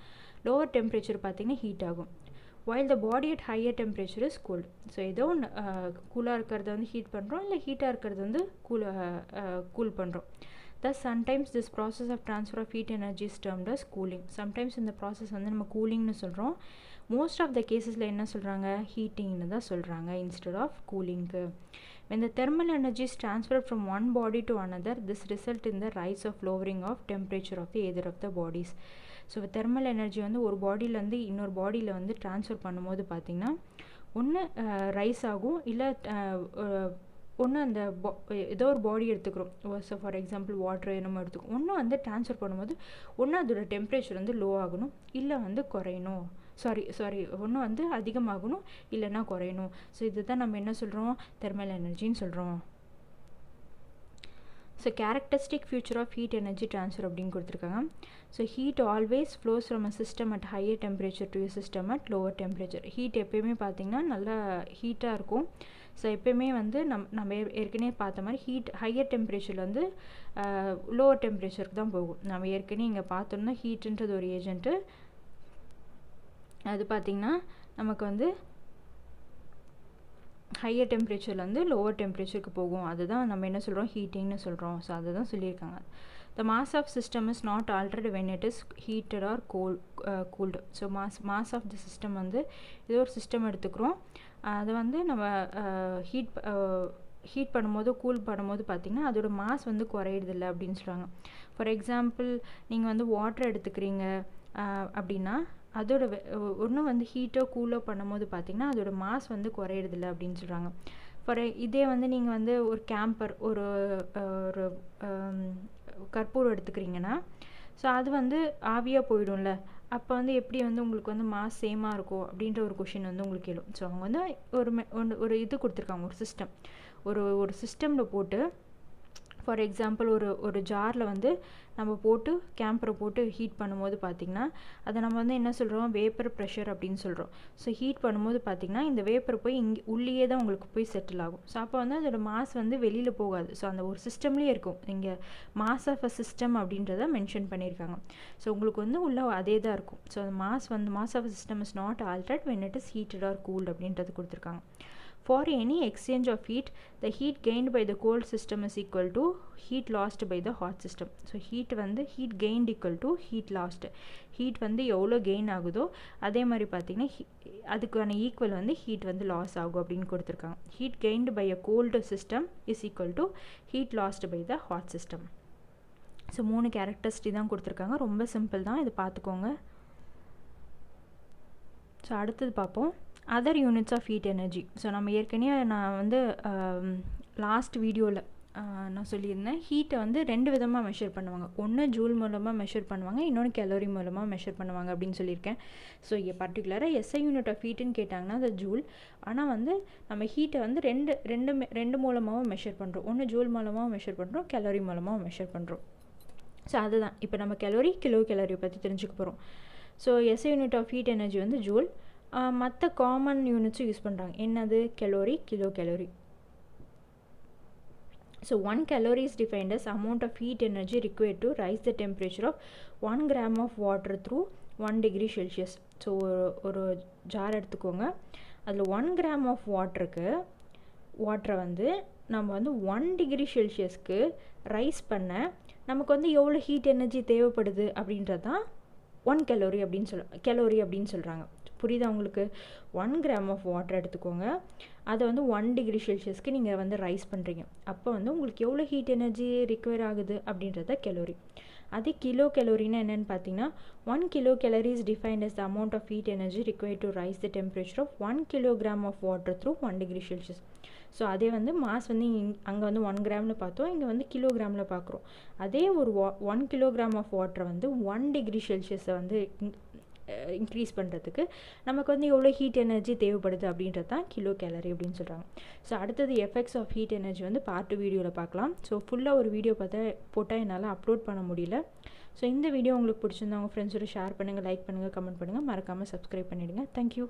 லோவர் டெம்பரேச்சர் பார்த்திங்கன்னா ஹீட் ஆகும். while the body at higher temperature is cold. So ஏதோ ஒன்று கூலாக இருக்கிறத வந்து ஹீட் பண்ணுறோம், இல்லை ஹீட்டாக இருக்கிறது வந்து கூல் பண்ணுறோம். Thus, sometimes this process of transfer of heat energy is termed as cooling. Sometimes இந்த ப்ராசஸ் வந்து நம்ம கூலிங்னு சொல்கிறோம். மோஸ்ட் ஆஃப் த கேசஸில் என்ன சொல்கிறாங்க, ஹீட்டிங்னு தான் சொல்கிறாங்க இன்ஸ்டெட் ஆஃப் கூலிங்க்கு. When the thermal energy is transferred from one body to another, this results in the rise of lowering of temperature of either of the bodies. So thermal energy வந்து ஒரு பாடியிலேருந்து இன்னொரு பாடியில் வந்து ட்ரான்ஸ்ஃபர் பண்ணும்போது பார்த்திங்கன்னா ஒன்று rice ஆகும், இல்லை ஒன்று அந்த ஏதோ ஒரு பாடி எடுத்துக்கிறோம். ஸோ ஃபார் எக்ஸாம்பிள் வாட்டர் என்னமோ எடுத்துக்கும். ஒன்று வந்து ட்ரான்ஸ்ஃபர் பண்ணும்போது ஒன்று அதோட டெம்பரேச்சர் வந்து லோ ஆகணும், இல்லை வந்து குறையணும். சாரி ஒன்று வந்து அதிகமாகணும் இல்லைன்னா குறையணும். ஸோ இதுதான் நம்ம என்ன சொல்கிறோம், தெர்மல் எனர்ஜின்னு சொல்கிறோம். So characteristic future of heat energy transfer அப்படின்னு கொடுத்துருக்காங்க. So heat always flows from a system at higher temperature to system at lower temperature. Heat எப்போயுமே பார்த்திங்கன்னா நல்லா ஹீட்டாக இருக்கும். ஸோ எப்போயுமே வந்து நம்ம ஏற்கனவே பார்த்த மாதிரி ஹையர் டெம்பரேச்சரில் வந்து லோவர் டெம்பரேச்சருக்கு தான் போகும். நம்ம ஏற்கனவே இங்கே பார்த்தோம்னா ஹீட்டுன்றது ஒரு ஏஜென்ட்டு, அது பார்த்திங்கன்னா நமக்கு வந்து ஹையர் டெம்பரேச்சரில் வந்து லோவர் டெம்பரேச்சருக்கு போகும். அதுதான் நம்ம என்ன சொல்கிறோம், ஹீட்டிங்னு சொல்கிறோம். ஸோ அதை தான் சொல்லியிருக்காங்க. The mass of system is not altered when it is heated or cooled. So mass of the system வந்து ஏதோ ஒரு சிஸ்டம் எடுத்துக்கிறோம், அதை வந்து நம்ம ஹீட் பண்ணும்போது கூல் பண்ணும்போது பார்த்திங்கன்னா அதோட மாஸ் வந்து குறையிறதில்ல அப்படின்னு சொல்கிறாங்க. ஃபார் எக்ஸாம்பிள் நீங்கள் வந்து வாட்டர் எடுத்துக்கிறீங்க அப்படின்னா அதோட ஒன்றும் வந்து ஹீட்டோ கூலோ பண்ணும்போது பார்த்திங்கன்னா அதோட மாஸ் வந்து குறையிறதில்ல அப்படின்னு சொல்கிறாங்க. இதே வந்து நீங்கள் வந்து ஒரு கேம்பர் ஒரு கற்பூரம் எடுத்துக்கிறீங்கன்னா ஸோ அது வந்து ஆவியாக போயிடும்ல, அப்போ வந்து எப்படி வந்து உங்களுக்கு வந்து மாஸ் சேமாக இருக்கும் அப்படின்ற ஒரு கொஷின் வந்து உங்களுக்கு எழும். ஸோ அவங்க வந்து ஒரு இது கொடுத்துருக்காங்க, ஒரு சிஸ்டம், ஒரு சிஸ்டமில் போட்டு ஃபார் எக்ஸாம்பிள் ஒரு ஜாரில் வந்து நம்ம போட்டு கேம்பரை போட்டு ஹீட் பண்ணும்போது பார்த்திங்கன்னா அதை நம்ம வந்து என்ன சொல்கிறோம், வேப்பர் ப்ரெஷர் அப்படின்னு சொல்கிறோம். ஸோ ஹீட் பண்ணும்போது பார்த்திங்கன்னா இந்த வேப்பர் போய் இங்கே உள்ளே தான் உங்களுக்கு போய் செட்டில் ஆகும். ஸோ அப்போ வந்து அதோட மாஸ் வந்து வெளியில் போகாது. ஸோ அந்த ஒரு சிஸ்டம்லேயே இருக்கும். இங்கே மாஸ் ஆஃப் அ சிஸ்டம் அப்படின்றத மென்ஷன் பண்ணியிருக்காங்க. ஸோ உங்களுக்கு வந்து உள்ள அதே தான் இருக்கும். ஸோ அந்த mass of a system is not altered when it is heated or cooled அப்படின்றது கொடுத்துருக்காங்க. For any exchange of heat, the heat gained by the cold system is equal to heat lost by the hot system. So heat gained equal to heat lost. Heat வந்து எவ்வளோ gain ஆகுதோ அதே மாதிரி பார்த்திங்கன்னா அதுக்கான equal வந்து heat வந்து loss ஆகும் அப்படின்னு கொடுத்துருக்காங்க. Heat gained by a cold system is equal to heat lost by the hot system. So 3 characteristic தான் கொடுத்துருக்காங்க. ரொம்ப சிம்பிள் தான், இது பார்த்துக்கோங்க. ஸோ அடுத்தது பார்ப்போம், other units of heat energy. So நம்ம ஏற்கனவே நான் வந்து லாஸ்ட் வீடியோவில் நான் சொல்லியிருந்தேன், ஹீட்டை வந்து 2 விதமாக மெஷர் பண்ணுவாங்க. ஒன்று ஜூல் மூலமாக மெஷர் பண்ணுவாங்க, இன்னொன்று கேலரி மூலமாக மெஷர் பண்ணுவாங்க அப்படின்னு சொல்லியிருக்கேன். ஸோ இங்கே பர்டிகுலராக எஸ்ஐ யூனிட் ஆஃப் ஹீட்டுன்னு கேட்டாங்கன்னா அது ஜூல். ஆனால் வந்து நம்ம ஹீட்டை வந்து ரெண்டு மூலமாகவும் மெஷர் பண்ணுறோம். ஒன்று ஜூல் மூலமாகவும் மெஷர் பண்ணுறோம், கேலரி மூலமாகவும் மெஷர் பண்ணுறோம். ஸோ அதுதான் இப்போ நம்ம கிலோ கேலரி பற்றி தெரிஞ்சுக்க போகிறோம். So SI unit of heat energy வந்து ஜூல். மற்ற காமன் யூனிட்ஸும் யூஸ் பண்ணுறாங்க. என்னது, kilo calorie. So 1 calorie is defined as amount of heat energy required to rise the temperature of 1 gram of water through 1 degree Celsius. So ஒரு jar எடுத்துக்கோங்க, அதில் 1 gram of வாட்டரை வந்து நம்ம வந்து 1 degree Celsiusக்கு ரைஸ் பண்ண நமக்கு வந்து எவ்வளோ ஹீட் எனர்ஜி தேவைப்படுது அப்படின்றது தான் 1 calorie அப்படின்னு சொல்கிறாங்க. புரியுதா உங்களுக்கு? 1 gram of வாட்டர் எடுத்துக்கோங்க, அதை வந்து 1 degree Celsiusக்கு நீங்கள் வந்து ரைஸ் பண்ணுறீங்க. அப்போ வந்து உங்களுக்கு எவ்வளோ ஹீட் எனர்ஜி ரிக்வயர் ஆகுது அப்படின்றத கெலோரி. அதே கிலோ கெலோரின்னா என்னென்னு பார்த்தீங்கன்னா 1 kilocalorie is defined as the amount of heat energy required to rise the temperature of 1 kilogram of water through 1 degree Celsius. So அதே வந்து மாஸ் வந்து அங்கே வந்து 1 gramனு பார்த்தோம், இங்கே வந்து கிலோகிராமில் பார்க்குறோம். அதே ஒரு 1 kilogram of வாட்டரை வந்து 1 degree Celsiusஸை வந்து இன்க்ரீஸ் பண்ணுறதுக்கு நமக்கு வந்து எவ்வளோ ஹீட் எனர்ஜி தேவைப்படுது அப்படின்றது தான் கிலோ கேலரி அப்படின்னு சொல்கிறாங்க. ஸோ அடுத்தது எஃபெக்ட்ஸ் ஆஃப் ஹீட் எனர்ஜி வந்து பார்ட் 2 வீடியோவில் பார்க்கலாம். ஸோ ஃபுல்லாக ஒரு வீடியோ போட்டால் என்னால் அப்லோட் பண்ண முடியல. ஸோ இந்த வீடியோ உங்களுக்கு பிடிச்சிருந்தா உங்கள் ஃப்ரெண்ட்ஸோட ஷேர் பண்ணுங்கள், லைக் பண்ணுங்கள், கமெண்ட் பண்ணுங்கள், மறக்காமல் சப்ஸ்கிரைப் பண்ணிவிடுங்க. தேங்க்யூ.